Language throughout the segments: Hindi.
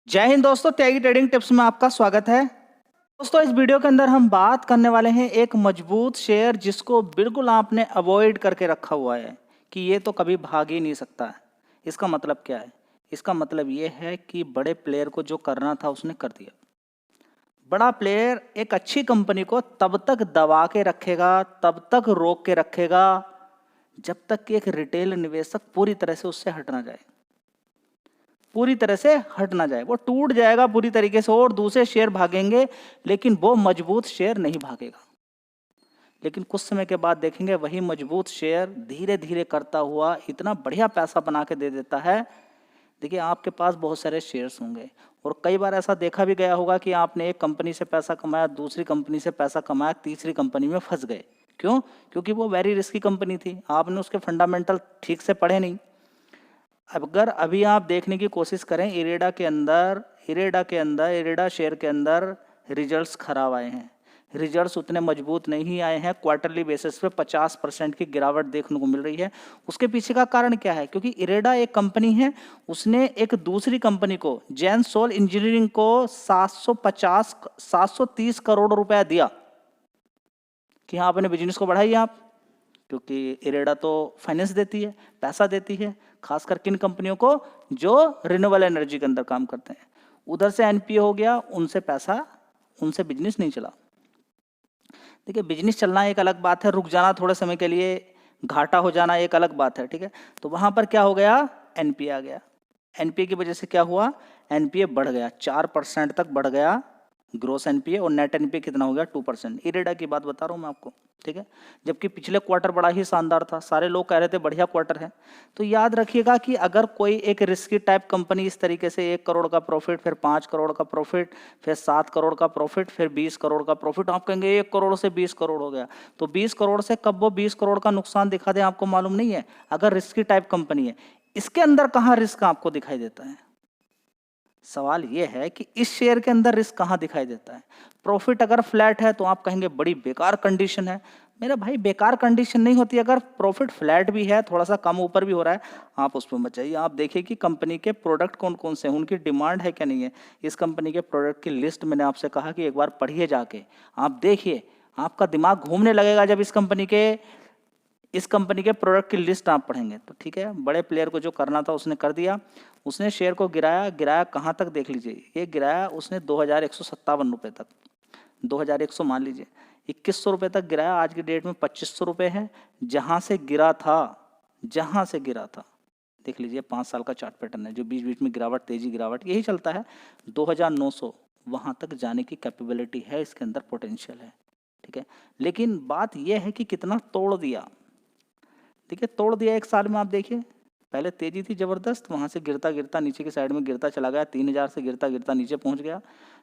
जय हिंद दोस्तों, त्यागी ट्रेडिंग टिप्स में आपका स्वागत है। दोस्तों, इस वीडियो के अंदर हम बात करने वाले हैं एक मजबूत शेयर जिसको बिल्कुल आपने अवॉइड करके रखा हुआ है कि ये तो कभी भाग ही नहीं सकता है। इसका मतलब क्या है? इसका मतलब ये है कि बड़े प्लेयर को जो करना था उसने कर दिया। बड़ा प्लेयर एक अच्छी कंपनी को तब तक दबा के रखेगा, तब तक रोक के रखेगा जब तक कि एक रिटेल निवेशक पूरी तरह से उससे हट ना जाए, पूरी तरह से हट ना जाए। वो टूट जाएगा पूरी तरीके से और दूसरे शेयर भागेंगे, लेकिन वो मजबूत शेयर नहीं भागेगा। लेकिन कुछ समय के बाद देखेंगे वही मजबूत शेयर धीरे धीरे करता हुआ इतना बढ़िया पैसा बना के दे देता है। देखिए, आपके पास बहुत सारे शेयर्स होंगे और कई बार ऐसा देखा भी गया होगा कि आपने एक कंपनी से पैसा कमाया, दूसरी कंपनी से पैसा कमाया, तीसरी कंपनी में फंस गए। क्यों? क्योंकि वो वेरी रिस्की कंपनी थी, आपने उसके फंडामेंटल ठीक से पढ़े नहीं। अगर अभी आप देखने की कोशिश करें, इरेडा शेयर के अंदर रिजल्ट्स खराब आए हैं, रिजल्ट्स उतने मजबूत नहीं आए हैं। क्वार्टरली बेसिस पे 50% की गिरावट देखने को मिल रही है। उसके पीछे का कारण क्या है? क्योंकि इरेडा एक कंपनी है, उसने एक दूसरी कंपनी को, जैन सोल इंजीनियरिंग को 730 करोड़ रुपया दिया कि हाँ, अपने बिजनेस को बढ़ाइए आप। क्योंकि इरेडा तो फाइनेंस देती है, पैसा देती है, खासकर किन कंपनियों को? जो रिन्यूएबल एनर्जी के अंदर काम करते हैं। उधर से एनपीए हो गया, उनसे पैसा, उनसे बिजनेस नहीं चला। देखिए, बिजनेस चलना एक अलग बात है, रुक जाना थोड़े समय के लिए, घाटा हो जाना एक अलग बात है, ठीक है। तो वहां पर क्या हो गया? एनपीए आ गया। एनपीए की वजह से क्या हुआ? एनपीए बढ़ गया, 4% तक बढ़ गया ग्रोस एनपीए, और नेट एनपीए कितना हो गया? 2%। इरेडा की बात बता रहा हूं मैं आपको, ठीक है। जबकि पिछले क्वार्टर बड़ा ही शानदार था, सारे लोग कह रहे थे बढ़िया क्वार्टर है। तो याद रखिएगा कि अगर कोई एक रिस्की टाइप कंपनी इस तरीके से 1 करोड़ का प्रॉफिट, फिर 5 करोड़ का प्रॉफिट, फिर 7 करोड़ का प्रॉफिट, फिर 20 करोड़ का प्रॉफिट, आप कहेंगे 1 करोड़ से 20 करोड़ हो गया। तो 20 करोड़ से कब वो 20 करोड़ का नुकसान दिखा दे, आपको मालूम नहीं है। अगर रिस्की टाइप कंपनी है, इसके अंदर कहां रिस्क आपको दिखाई देता है? सवाल यह है कि इस शेयर के अंदर रिस्क कहां दिखाई देता है? प्रॉफिट अगर फ्लैट है तो आप कहेंगे बड़ी बेकार कंडीशन है। मेरा भाई, बेकार कंडीशन नहीं होती। अगर प्रॉफिट फ्लैट भी है, थोड़ा सा कम ऊपर भी हो रहा है, आप उस पर मत जाइए। आप देखिए कि कंपनी के प्रोडक्ट कौन कौन से हैं, उनकी डिमांड है क्या नहीं है। इस कंपनी के प्रोडक्ट की लिस्ट मैंने आपसे कहा कि एक बार पढ़िए जाके, आप देखिए, आपका दिमाग घूमने लगेगा जब इस कंपनी के प्रोडक्ट की लिस्ट आप पढ़ेंगे तो। ठीक है, बड़े प्लेयर को जो करना था उसने कर दिया। उसने शेयर को गिराया, गिराया कहाँ तक देख लीजिए, ये गिराया उसने 2157 रुपये तक, 2100 मान लीजिए, 2100 रुपये तक गिराया। आज की डेट में 2500 रुपये है। जहाँ से गिरा था, जहाँ से गिरा था, देख लीजिए, 5 साल का चार्ट पैटर्न है, जो बीच बीच में गिरावट, तेजी गिरावट यही चलता है। 2900 वहाँ तक जाने की कैपेबिलिटी है, इसके अंदर पोटेंशियल है, ठीक है। लेकिन बात यह है कि कितना तोड़ दिया। देखिए, तोड़ दिया एक साल में। आप देखिए, पहले तेजी थी जबरदस्त, वहां से गिरता गिरता नीचे की साइड में गिरता चला गया, 3000 से गिरता गिरता नीचे पहुंच गया।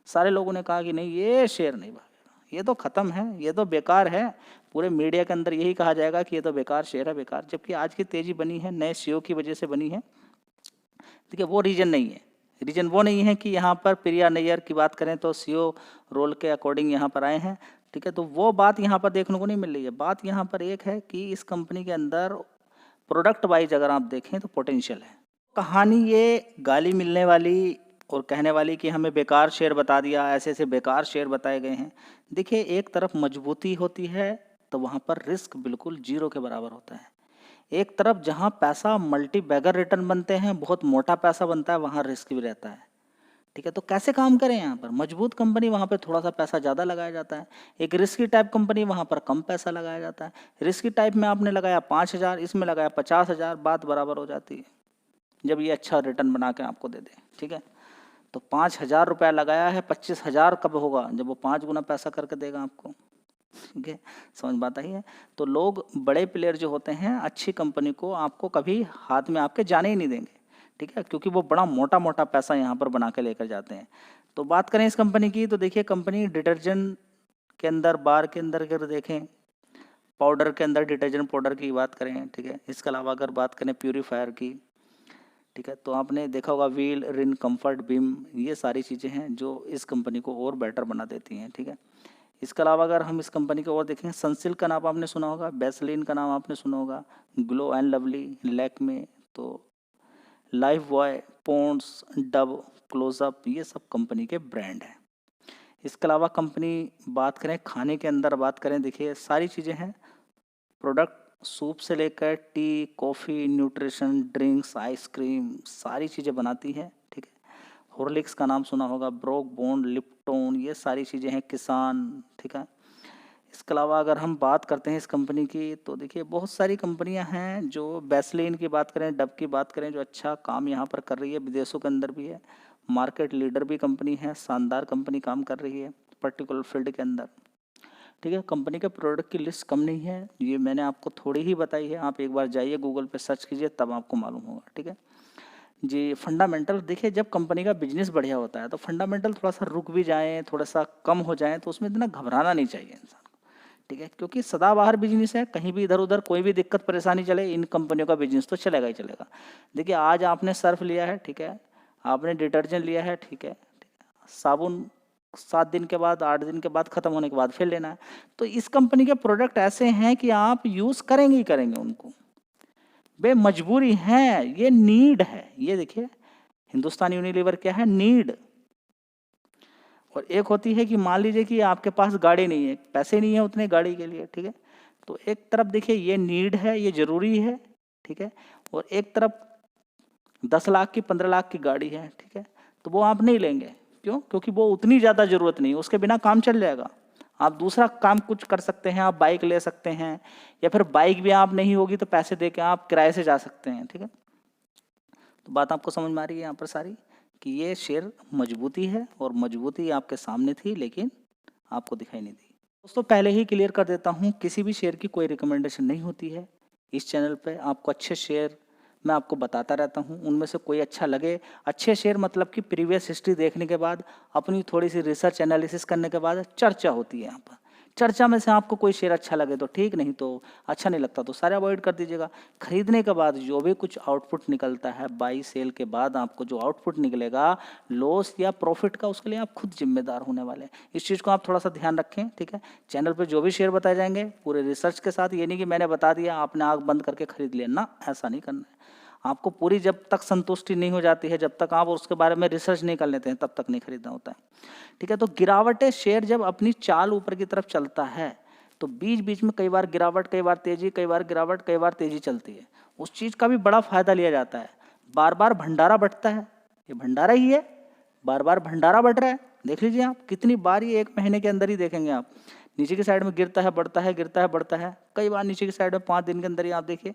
सारे लोगों ने कहा कि नहीं, ये शेयर नहीं भागेगा, ये तो खत्म है, ये तो बेकार है। पूरे मीडिया के अंदर यही कहा जाएगा कि ये तो बेकार शेयर है, बेकार। जबकि आज की तेजी बनी है नए सीईओ की वजह से बनी है। देखिए, वो रीजन नहीं है। रीजन वो नहीं है कि यहाँ पर प्रिया नैयर की बात करें तो सीईओ रोल के अकॉर्डिंग यहाँ पर आए हैं, ठीक है। तो वो बात यहाँ पर देखने को नहीं मिल रही है। बात यहाँ पर एक है कि इस कंपनी के अंदर प्रोडक्ट वाइज अगर आप देखें तो पोटेंशियल है। कहानी ये गाली मिलने वाली और कहने वाली कि हमें बेकार शेयर बता दिया, ऐसे ऐसे बेकार शेयर बताए गए हैं। देखिए, एक तरफ मजबूती होती है तो वहाँ पर रिस्क बिल्कुल जीरो के बराबर होता है। एक तरफ जहाँ पैसा मल्टी बैगर रिटर्न बनते हैं, बहुत मोटा पैसा बनता है, वहाँ रिस्क भी रहता है, ठीक है। तो कैसे काम करें? यहाँ पर मजबूत कंपनी, वहाँ पे थोड़ा सा पैसा ज़्यादा लगाया जाता है। एक रिस्की टाइप कंपनी, वहाँ पर कम पैसा लगाया जाता है। रिस्की टाइप में आपने लगाया 5000, इसमें लगाया 50,000, बात बराबर हो जाती है जब ये अच्छा रिटर्न बना के आपको दे दे, ठीक है। तो 5,000 रुपया लगाया है, 25,000 कब होगा? जब वो 5 गुना पैसा करके देगा आपको, ठीक है। समझ बात आई है? तो लोग, बड़े प्लेयर जो होते हैं, अच्छी कंपनी को आपको कभी हाथ में आपके जाने ही नहीं देंगे, ठीक है, क्योंकि वो बड़ा मोटा मोटा पैसा यहाँ पर बना के लेकर जाते हैं। तो बात करें इस कंपनी की, तो देखिए, कंपनी डिटर्जेंट के अंदर, बार के अंदर अगर देखें, पाउडर के अंदर डिटर्जेंट पाउडर की बात करें, ठीक है। इसके अलावा अगर बात करें प्यूरीफायर की, ठीक है, तो आपने देखा होगा व्हील, रिन, कंफर्ट, बिम, ये सारी चीज़ें हैं जो इस कंपनी को और बेटर बना देती हैं, ठीक है। इसके अलावा अगर हम इस कंपनी की और देखें, सनसिल्क का नाम आपने सुना होगा, वैसलीन का नाम आपने सुना होगा, ग्लो एंड लवली, लैक्मे। तो Lifebuoy, Ponds, Dove, Closeup, ये सब कंपनी के ब्रांड हैं। इसके अलावा कंपनी बात करें खाने के अंदर बात करें, देखिए सारी चीज़ें हैं प्रोडक्ट, सूप से लेकर T, coffee, nutrition, drinks, ice cream, सारी चीज़ें बनाती है। ठीक है, हॉर्लिक्स का नाम सुना होगा, ब्रोक बॉन्ड, लिप्टोन, ये सारी चीज़ें हैं, किसान। ठीक है, इसके अलावा अगर हम बात करते हैं इस कंपनी की, तो देखिए बहुत सारी कंपनियां हैं, जो वैसलीन की बात करें, डब की बात करें, जो अच्छा काम यहाँ पर कर रही है, विदेशों के अंदर भी है, मार्केट लीडर भी कंपनी है, शानदार कंपनी काम कर रही है पर्टिकुलर फील्ड के अंदर। ठीक है, कंपनी के प्रोडक्ट की लिस्ट कम नहीं है, ये मैंने आपको थोड़ी ही बताई है, आप एक बार जाइए गूगल पे सर्च कीजिए तब आपको मालूम होगा। ठीक है जी, फंडामेंटल देखिए, जब कंपनी का बिजनेस बढ़िया होता है तो फंडामेंटल थोड़ा सा रुक भी जाए, थोड़ा सा कम हो जाए, तो उसमें इतना घबराना नहीं चाहिए इंसान को। ठीक है, क्योंकि सदाबहार बिजनेस है, कहीं भी इधर उधर कोई भी दिक्कत परेशानी चले, इन कंपनियों का बिजनेस तो चलेगा ही चलेगा। देखिए आज आपने सर्फ लिया है, ठीक है, आपने डिटर्जेंट लिया है, ठीक है, साबुन 7 दिन के बाद, 8 दिन के बाद, ख़त्म होने के बाद फिर लेना है। तो इस कंपनी के प्रोडक्ट ऐसे हैं कि आप यूज़ करेंगे ही करेंगे उनको, बे मजबूरी है, ये नीड है। ये देखिए हिंदुस्तान यूनिलीवर क्या है, नीड। और एक होती है कि मान लीजिए कि आपके पास गाड़ी नहीं है, पैसे नहीं है उतने गाड़ी के लिए। ठीक है, तो एक तरफ देखिए ये नीड है, ये ज़रूरी है। ठीक है, और एक तरफ 10 लाख की 15 लाख की गाड़ी है। ठीक है, तो वो आप नहीं लेंगे, क्यों? क्योंकि वो उतनी ज़्यादा ज़रूरत नहीं, उसके बिना काम चल जाएगा। आप दूसरा काम कुछ कर सकते हैं, आप बाइक ले सकते हैं, या फिर बाइक भी आप नहीं होगी तो पैसे दे के आप किराए से जा सकते हैं। ठीक है, तो बात आपको समझ में आ रही है यहाँ पर सारी, कि ये शेयर मजबूती है, और मजबूती आपके सामने थी लेकिन आपको दिखाई नहीं दी। दोस्तों पहले ही क्लियर कर देता हूँ, किसी भी शेयर की कोई रिकमेंडेशन नहीं होती है। इस चैनल पे आपको अच्छे शेयर मैं आपको बताता रहता हूँ, उनमें से कोई अच्छा लगे, अच्छे शेयर मतलब कि प्रीवियस हिस्ट्री देखने के बाद, अपनी थोड़ी सी रिसर्च एनालिसिस करने के बाद चर्चा होती है यहाँ पर। चर्चा में से आपको कोई शेयर अच्छा लगे तो ठीक, नहीं तो अच्छा नहीं लगता तो सारे अवॉइड कर दीजिएगा। खरीदने के बाद जो भी कुछ आउटपुट निकलता है, बाई सेल के बाद आपको जो आउटपुट निकलेगा लॉस या प्रॉफिट का, उसके लिए आप खुद जिम्मेदार होने वाले हैं। इस चीज़ को आप थोड़ा सा ध्यान रखें। ठीक है, चैनल पर जो भी शेयर बताए जाएंगे पूरे रिसर्च के साथ, ये नहीं कि मैंने बता दिया आपने आँख बंद करके खरीद लिया ना, ऐसा नहीं करना है। आपको पूरी जब तक संतुष्टि नहीं हो जाती है, जब तक आप उसके बारे में रिसर्च नहीं कर लेते हैं, तब तक नहीं खरीदना होता है। ठीक है, तो गिरावटें, शेयर जब अपनी चाल ऊपर की तरफ चलता है तो बीच बीच में कई बार गिरावट, कई बार तेजी, कई बार गिरावट, कई बार तेजी चलती है, उस चीज़ का भी बड़ा फायदा लिया जाता है। बार बार भंडारा बढ़ता है, ये भंडारा ही है, बार बार भंडारा बढ़ रहा है। देख लीजिए आप कितनी बार, ये 1 महीने के अंदर ही देखेंगे आप, नीचे की साइड में गिरता है, बढ़ता है, गिरता है, बढ़ता है, कई बार नीचे की साइड में 5 दिन के अंदर ही आप देखिए,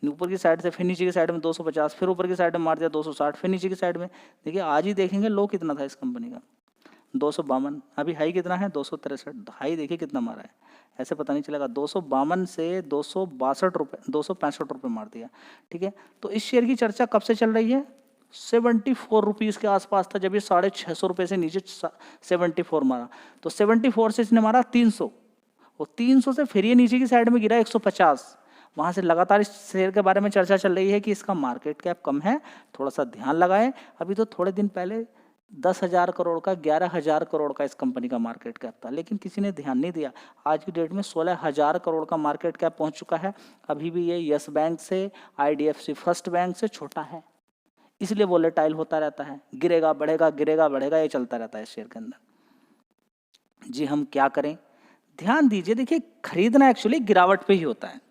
ऊपर की साइड से फिर नीचे की साइड में 250, फिर ऊपर की साइड में मार दिया 260, फिर नीचे की साइड में देखिए, आज ही देखेंगे लो कितना था इस कंपनी का, 252। अभी हाई कितना है, 263। हाई देखिए कितना मारा है, ऐसे पता नहीं चलेगा। 252 से 262 रुपये, 265 रुपये मार दिया। ठीक है, तो इस शेयर की चर्चा कब से चल रही है, 74 रुपीज़ के आसपास था, जब ये 650 रुपये से नीचे 74 मारा, तो 74 से इसने मारा 300, और 300 से फिर ये नीचे की साइड में गिरा 150। वहाँ से लगातार इस शेयर के बारे में चर्चा चल रही है कि इसका मार्केट कैप कम है, थोड़ा सा ध्यान लगाएं। अभी तो थोड़े दिन पहले 10,000 करोड़ का, 11,000 करोड़ का इस कंपनी का मार्केट कैप था, लेकिन किसी ने ध्यान नहीं दिया। आज की डेट में 16,000 करोड़ का मार्केट कैप पहुंच चुका है। अभी भी ये यस बैंक से, IDFC फर्स्ट बैंक से छोटा है, इसलिए वोलेटाइल होता रहता है, गिरेगा बढ़ेगा, गिरेगा बढ़ेगा, ये चलता रहता है शेयर के अंदर। जी हम क्या करें, ध्यान दीजिए। देखिए खरीदना एक्चुअली गिरावट पे ही होता है।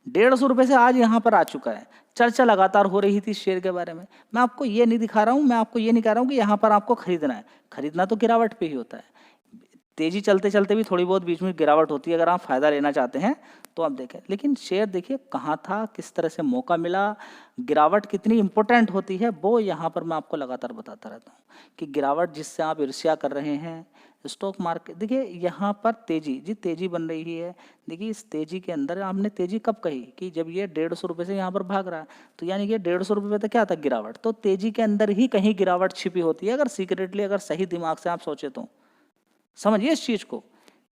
150 रुपये से आज यहाँ पर आ चुका है, चर्चा लगातार हो रही थी शेयर के बारे में। मैं आपको ये नहीं दिखा रहा हूँ, मैं आपको ये नहीं कह रहा हूँ कि यहाँ पर आपको खरीदना है, खरीदना तो गिरावट पे ही होता है। तेजी चलते चलते भी थोड़ी बहुत बीच में गिरावट होती है, अगर आप फायदा लेना चाहते हैं तो आप देखें। लेकिन शेयर देखिए कहाँ था, किस तरह से मौका मिला, गिरावट कितनी इंपॉर्टेंट होती है, वो यहाँ पर मैं आपको लगातार बताता रहता हूँ कि गिरावट जिससे आप ईर्ष्या कर रहे हैं स्टॉक मार्केट। देखिए यहाँ पर तेजी, जी तेजी बन रही है। देखिए इस तेजी के अंदर आपने तेजी कब कही कि जब ये 150 रुपये से यहाँ पर भाग रहा है, तो यानी कि 150 रुपये तो क्या था, गिरावट। तो तेजी के अंदर ही कहीं गिरावट छिपी होती है, अगर सीक्रेटली, अगर सही दिमाग से आप सोचे तो। समझिए इस चीज को,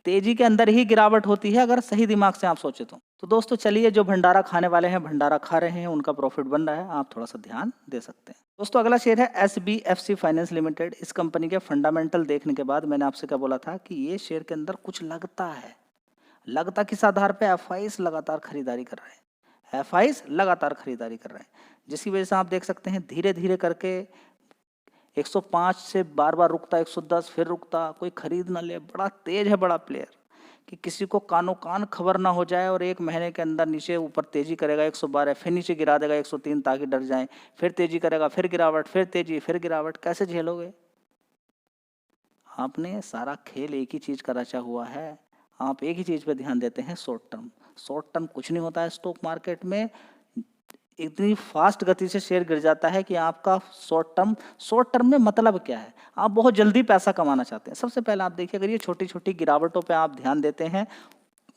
तेजी के अंदर ही गिरावट होती है अगर सही दिमाग से आप सोचे तो दोस्तों चलिए, जो भंडारा खाने वाले हैं भंडारा खा रहे हैं, उनका प्रॉफिट बन रहा है, आप थोड़ा सा ध्यान दे सकते हैं। दोस्तों अगला शेयर है SBFC फाइनेंस लिमिटेड। इस कंपनी के फंडामेंटल देखने के बाद मैंने आपसे क्या बोला था कि ये शेयर के अंदर कुछ लगता है। लगता किस आधार पे, FIs लगातार खरीदारी कर रहे हैं, FIs लगातार खरीदारी कर रहे हैं। जिसकी वजह से आप देख सकते हैं धीरे धीरे करके 105 से बार बार रुकता, 110 फिर रुकता, कोई खरीद ना ले। बड़ा तेज है बड़ा प्लेयर, कि किसी को कानो कान खबर ना हो जाए और 1 महीने के अंदर नीचे ऊपर तेजी करेगा 112, फिर नीचे गिरा देगा 103 ताकि डर जाएं, फिर तेजी करेगा, फिर गिरावट, फिर तेजी, फिर गिरावट। कैसे झेलोगे? आपने सारा खेल एक ही चीज का रचा हुआ है, आप एक ही चीज पे ध्यान देते हैं, शॉर्ट टर्म। शॉर्ट टर्म कुछ नहीं होता है स्टॉक मार्केट में। इतनी फास्ट गति से शेयर गिर जाता है कि आपका शॉर्ट टर्म में मतलब क्या है? आप बहुत जल्दी पैसा कमाना चाहते हैं। सबसे पहले आप देखिए, अगर ये छोटी छोटी गिरावटों पे आप ध्यान देते हैं,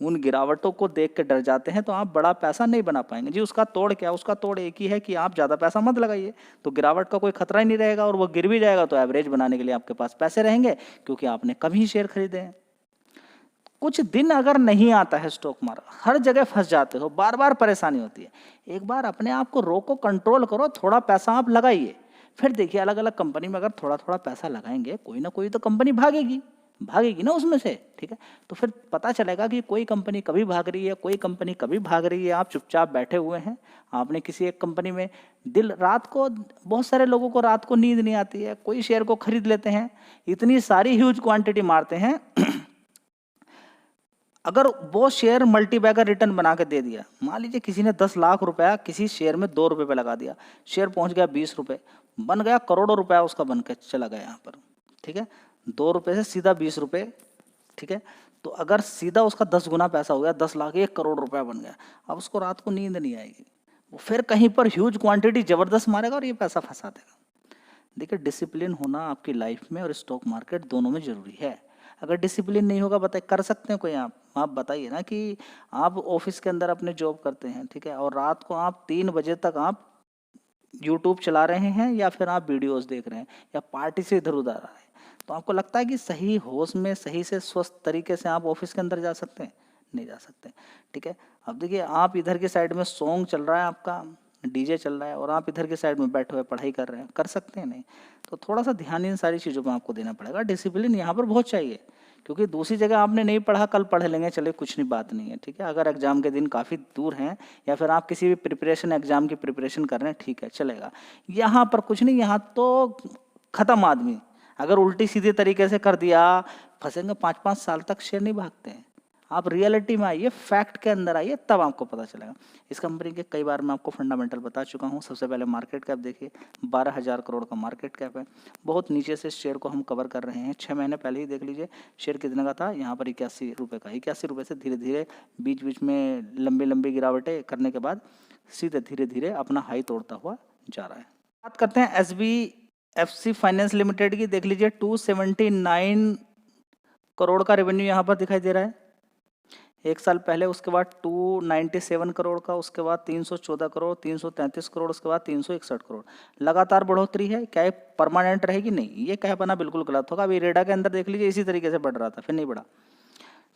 उन गिरावटों को देख के डर जाते हैं, तो आप बड़ा पैसा नहीं बना पाएंगे जी। उसका तोड़ क्या? उसका तोड़ एक ही है कि आप ज़्यादा पैसा मत लगाइए, तो गिरावट का कोई खतरा ही नहीं रहेगा, और वो गिर भी जाएगा तो एवरेज बनाने के लिए आपके पास पैसे रहेंगे, क्योंकि आपने कभी शेयर खरीदे हैं। कुछ दिन अगर नहीं आता है स्टॉक मार्केट, हर जगह फंस जाते हो, बार बार परेशानी होती है, एक बार अपने आप को रोको, कंट्रोल करो, थोड़ा पैसा आप लगाइए। फिर देखिए, अलग अलग कंपनी में अगर थोड़ा थोड़ा पैसा लगाएंगे, कोई ना कोई तो कंपनी भागेगी ना उसमें से, ठीक है? तो फिर पता चलेगा कि कोई कंपनी कभी भाग रही है, कोई कंपनी कभी भाग रही है। आप चुपचाप बैठे हुए हैं, आपने किसी एक कंपनी में रात को, बहुत सारे लोगों को रात को नींद नहीं आती है, कोई शेयर को खरीद लेते हैं, इतनी सारी ह्यूज क्वांटिटी मारते हैं अगर वो शेयर मल्टीबैगर रिटर्न बना के दे दिया, मान लीजिए किसी ने 10 लाख रुपया किसी शेयर में 2 रुपए पे लगा दिया, शेयर पहुंच गया 20 रुपए, बन गया करोड़ों रुपया उसका, बन के चला गया यहाँ पर, ठीक है? 2 रुपए से सीधा 20 रुपए, ठीक है? तो अगर सीधा उसका 10 गुना पैसा हो गया, 10 लाख, 1 करोड़ रुपया बन गया। अब उसको रात को नींद नहीं आएगी, वो फिर कहीं पर ह्यूज क्वांटिटी जबरदस्त मारेगा और ये पैसा फंसा देगा। देखिए, डिसिप्लिन होना आपकी लाइफ में और स्टॉक मार्केट दोनों में जरूरी है। अगर डिसिप्लिन नहीं होगा, बताइए कर सकते हैं कोई? आप बताइए ना, कि आप ऑफिस के अंदर अपने जॉब करते हैं, ठीक है, और रात को आप 3 बजे तक आप यूट्यूब चला रहे हैं, या फिर आप वीडियोस देख रहे हैं, या पार्टी से इधर उधर आ रहे हैं, तो आपको लगता है कि सही होश में, सही से स्वस्थ तरीके से आप ऑफिस के अंदर जा सकते हैं? नहीं जा सकते, ठीक है? अब देखिए, आप इधर की साइड में सॉन्ग चल रहा है, आपका डीजे चल रहा है, और आप इधर के साइड में बैठे हुए पढ़ाई कर रहे हैं, कर सकते हैं? नहीं। तो थोड़ा सा ध्यान इन सारी चीज़ों पर आपको देना पड़ेगा। डिसिप्लिन यहाँ पर बहुत चाहिए, क्योंकि दूसरी जगह आपने नहीं पढ़ा, कल पढ़ लेंगे, चले कुछ नहीं, बात नहीं है, ठीक है? अगर एग्जाम के दिन काफ़ी दूर हैं, या फिर आप किसी भी प्रिपरेशन एग्जाम की प्रिपरेशन कर रहे हैं, ठीक है, चलेगा। यहाँ पर कुछ नहीं, यहाँ तो खत्म आदमी। अगर उल्टी सीधी तरीके से कर दिया, फंसेंगे। 5-5 साल तक शेयर नहीं भागते हैं। आप रियलिटी में आइए, फैक्ट के अंदर आइए, तब आपको पता चलेगा। इस कंपनी के कई बार मैं आपको फंडामेंटल बता चुका हूँ। सबसे पहले मार्केट कैप देखिए, 12,000 करोड़ का मार्केट कैप है। बहुत नीचे से शेयर को हम कवर कर रहे हैं। 6 महीने पहले ही देख लीजिए शेयर कितने का था, यहाँ पर 81 रुपये का। 81 रुपये से धीरे धीरे बीच बीच में लंबी लंबी गिरावटें करने के बाद सीधे धीरे धीरे अपना हाई तोड़ता हुआ जा रहा है। बात करते हैं SBFC फाइनेंस लिमिटेड की। देख लीजिए 279 करोड़ का रेवेन्यू यहाँ पर दिखाई दे रहा है। एक साल पहले, उसके बाद 297 करोड़ का, उसके बाद 314 करोड़, 333 करोड़, उसके बाद 361 करोड़। लगातार बढ़ोतरी है। क्या ये परमानेंट रहेगी? नहीं, ये कह पाना बिल्कुल गलत होगा। अभी रेडा के अंदर देख लीजिए, इसी तरीके से बढ़ रहा था, फिर नहीं बढ़ा,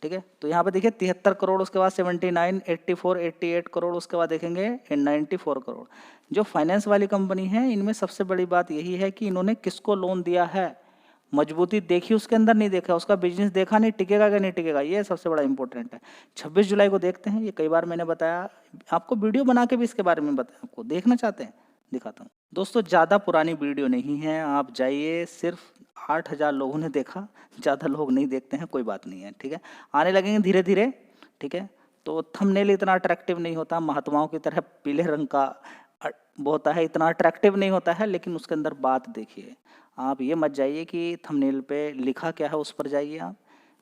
ठीक है? तो यहाँ पे देखिए 73 करोड़, उसके बाद 79, 84, 88 करोड़, उसके बाद देखेंगे 94 करोड़। जो फाइनेंस वाली कंपनी है, इनमें सबसे बड़ी बात यही है कि इन्होंने किसको लोन दिया है, मजबूती देखी उसके अंदर, नहीं देखा उसका बिजनेस, देखा नहीं टिकेगा क्या नहीं टिकेगा, ये सबसे बड़ा इंपॉर्टेंट है। 26 जुलाई को देखते हैं, ये कई बार मैंने बताया आपको, वीडियो बना के भी इसके बारे में बताया आपको, देखना चाहते हैं दिखाता हूँ। दोस्तों, ज़्यादा पुरानी वीडियो नहीं है, आप जाइए, सिर्फ 8,000 लोगों ने देखा, ज़्यादा लोग नहीं देखते हैं, कोई बात नहीं है, ठीक है? आने लगेंगे धीरे धीरे, ठीक है? तो थंबनेल इतना अट्रैक्टिव नहीं होता, महात्माओं की तरह पीले रंग का होता है, इतना अट्रैक्टिव नहीं होता है, लेकिन उसके अंदर बात देखिए। आप ये मत जाइए कि थंबनेल पे लिखा क्या है उस पर जाइए, आप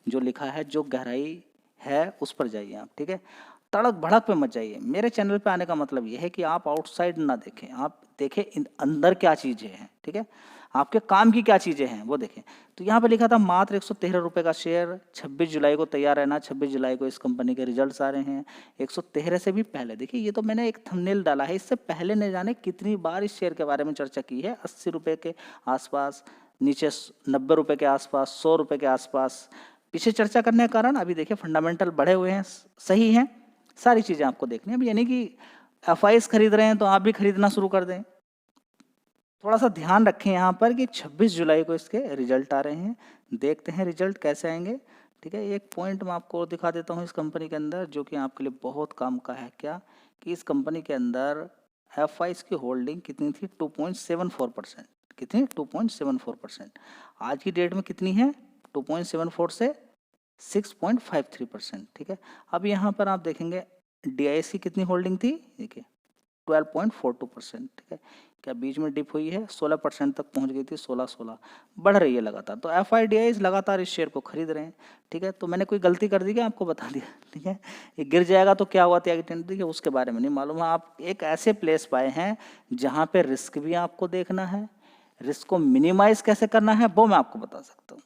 जो लिखा है, जो गहराई है उस पर जाइए आप, ठीक है? तड़क भड़क पे मत जाइए। मेरे चैनल पे आने का मतलब ये है कि आप आउटसाइड ना देखें, आप देखें अंदर क्या चीज़ें हैं, ठीक है? आपके काम की क्या चीज़ें हैं वो देखें। तो यहाँ पे लिखा था मात्र 113 रुपये का शेयर, 26 जुलाई को तैयार रहना। 26 जुलाई को इस कंपनी के रिजल्ट्स आ रहे हैं। 113 से भी पहले देखिए, ये तो मैंने एक थंबनेल डाला है, इससे पहले न जाने कितनी बार इस शेयर के बारे में चर्चा की है। 80 रुपये के आसपास, नीचे 90 रुपये के आसपास, 100 रुपये के आसपास पीछे चर्चा करने का कारण, अभी देखिए फंडामेंटल बढ़े हुए हैं, सही हैं, सारी चीज़ें आपको देखनी है। अब यानी कि FIs खरीद रहे हैं तो आप भी खरीदना शुरू कर दें। थोड़ा सा ध्यान रखें यहाँ पर कि 26 जुलाई को इसके रिजल्ट आ रहे हैं, देखते हैं रिजल्ट कैसे आएंगे, ठीक है? एक पॉइंट मैं आपको दिखा देता हूँ इस कंपनी के अंदर, जो कि आपके लिए बहुत काम का है। क्या कि इस कंपनी के अंदर FIs की होल्डिंग कितनी थी? 2.74%। कितनी? 2.74%। आज की डेट में कितनी है? 2.74 से 6.53%। ठीक है। अब यहाँ पर आप देखेंगे DIS की कितनी होल्डिंग थी? देखिए 12.42%। ठीक है। क्या बीच में डिप हुई है? 16% तक पहुंच गई थी, 16 बढ़ रही है लगातार। तो FIDIs लगातार इस शेयर को खरीद रहे हैं। ठीक है। तो मैंने कोई गलती कर दी क्या? आपको बता दिया। ठीक है। ये गिर जाएगा तो क्या हुआ त्यागी टेंडेंसी है उसके बारे में नहीं मालूम है। आप एक ऐसे प्लेस पाए हैं जहाँ पे रिस्क भी आपको देखना है, रिस्क को मिनिमाइज कैसे करना है वो मैं आपको बता सकता हूँ।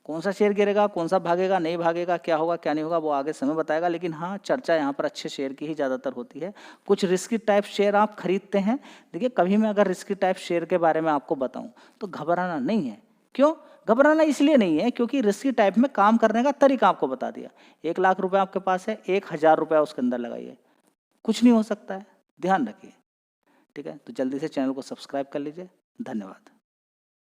कौन सा शेयर गिरेगा, कौन सा भागेगा, नहीं भागेगा, क्या होगा क्या नहीं होगा वो आगे समय बताएगा। लेकिन हाँ, चर्चा यहाँ पर अच्छे शेयर की ही ज़्यादातर होती है। कुछ रिस्की टाइप शेयर आप खरीदते हैं। देखिए कभी मैं अगर रिस्की टाइप शेयर के बारे में आपको बताऊं तो घबराना नहीं है। क्यों घबराना? इसलिए नहीं है क्योंकि रिस्की टाइप में काम करने का तरीका आपको बता दिया। 1 लाख रुपए आपके पास है, 1000 रुपया उसके अंदर लगाइए, कुछ नहीं हो सकता है। ध्यान रखिए। ठीक है। तो जल्दी से चैनल को सब्सक्राइब कर लीजिए। धन्यवाद।